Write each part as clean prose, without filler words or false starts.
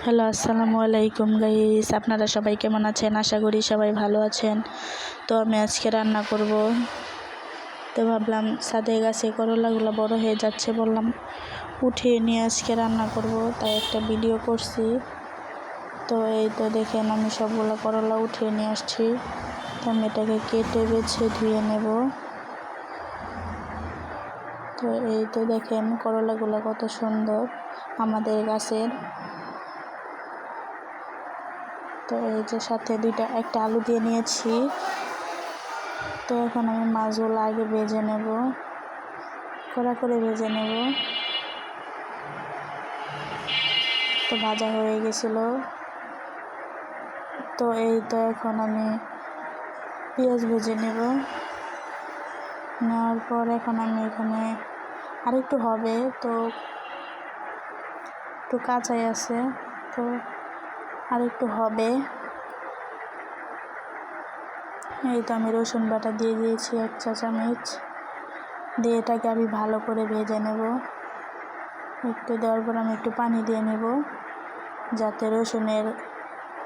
Hello, আসসালামু আলাইকুম guys. আপনারা সবাই কেমন আছেন? আশা করি সবাই ভালো আছেন। তো আমি আজকে রান্না করব। তো ভাবলাম ছাদে গাছে করলাগুলো বড় হয়ে যাচ্ছে, বললাম উঠিয়ে নিয়ে আজকে রান্না করব, তাই একটা ভিডিও করছি। তো এই তো দেখেন আমি সবগুলো করলা উঠিয়ে নিয়ে আসছি। তো আমি এটাকে কেটে বেছে ধুয়ে নেব। তো এই তো দেখেন করলাগুলো কত সুন্দর আমাদের গাছের। তো এই যে সাথে একটা আলু দিয়ে নিয়েছি। তো এখন আমি মাছগুলো আগে ভেজে নেব, কড়া করে ভেজে নেব। তো ভাজা হয়ে গেছিল। তো এই তো এখন আমি পেঁয়াজ ভেজে নেব। নেওয়ার পর এখন আমি এখানে আরেকটু হবে, তো একটু কাঁচাই আছে, তো আরেকটু হবে। এই তো আমি রসুন বাটা দিয়ে দিয়েছি 1 চা চামচ, দিয়ে এটাকে আমি ভালো করে ভেজে নেব। একটু দেওয়ার পর আমি একটু পানি দিয়ে নেব, যাতে রসুনের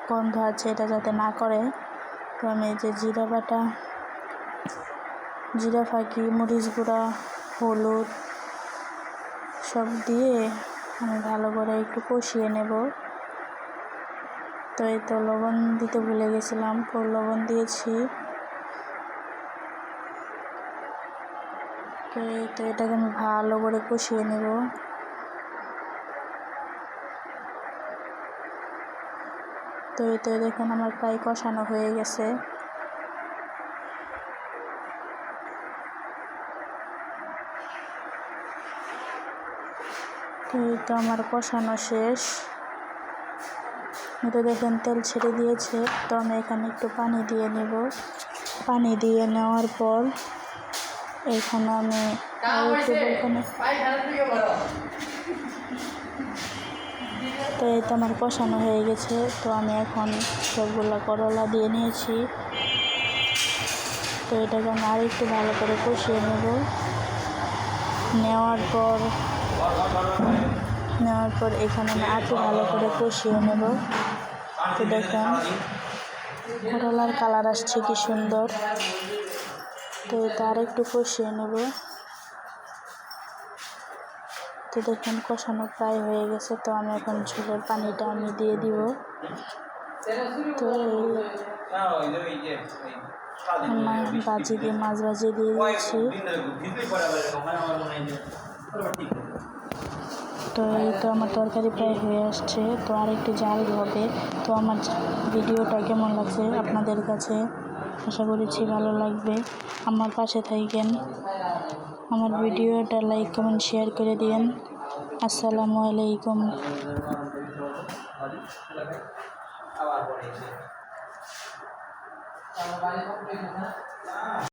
গন্ধ আছে এটা যাতে না করে। তো আমি এই যে জিরা বাটা, জিরা ফাঁকি, মরিচ গুঁড়া, হলুদ সব দিয়ে আমি ভালো করে একটু কষিয়ে নেব। তো এই তো লবণ দিতে ভুলে গেছিলাম, তো লবণ দিয়েছি। তো এই তো এটাকে আমি ভালো করে কষিয়ে নেব। তো এই তো দেখেন আমার প্রায় কষানো হয়ে গেছে। তো এই তো আমার কষানো শেষ। এটা দেখেন তেল ছেড়ে দিয়েছে। তো আমি এখানে একটু পানি দিয়ে নেব। পানি দিয়ে নেওয়ার পর এখানে আমি তো এই তো আমার কষানো হয়ে গেছে। তো আমি এখন সবগুলো করলা দিয়ে নিয়েছি। তো এটাকে আমি আর একটু ভালো করে কষিয়ে নেব। নেওয়ার পর এখানে আমি আরও ভালো করে কষিয়ে নেব। তো দেখেন করলার কালার আসছে কি সুন্দর। তো এটা আর একটু কষিয়ে নেব। তো দেখেন কষানো প্রায় হয়ে গেছে। তো আমি এখন ঝোলের পানিটা আমি দিয়ে দিব। তো মাছ ভাজি দিয়ে দিয়েছি। তো এই তো আমার তরকারি প্রায় হয়ে আসছে, তো আরেকটু জাল হবে। তো আমার ভিডিওটা কেমন লাগছে আপনাদের কাছে? আশা করেছি ভালো লাগবে। আমার পাশে থাকেন, আমার ভিডিওটা লাইক কমেন্ট শেয়ার করে দিন। আসসালামু আলাইকুম।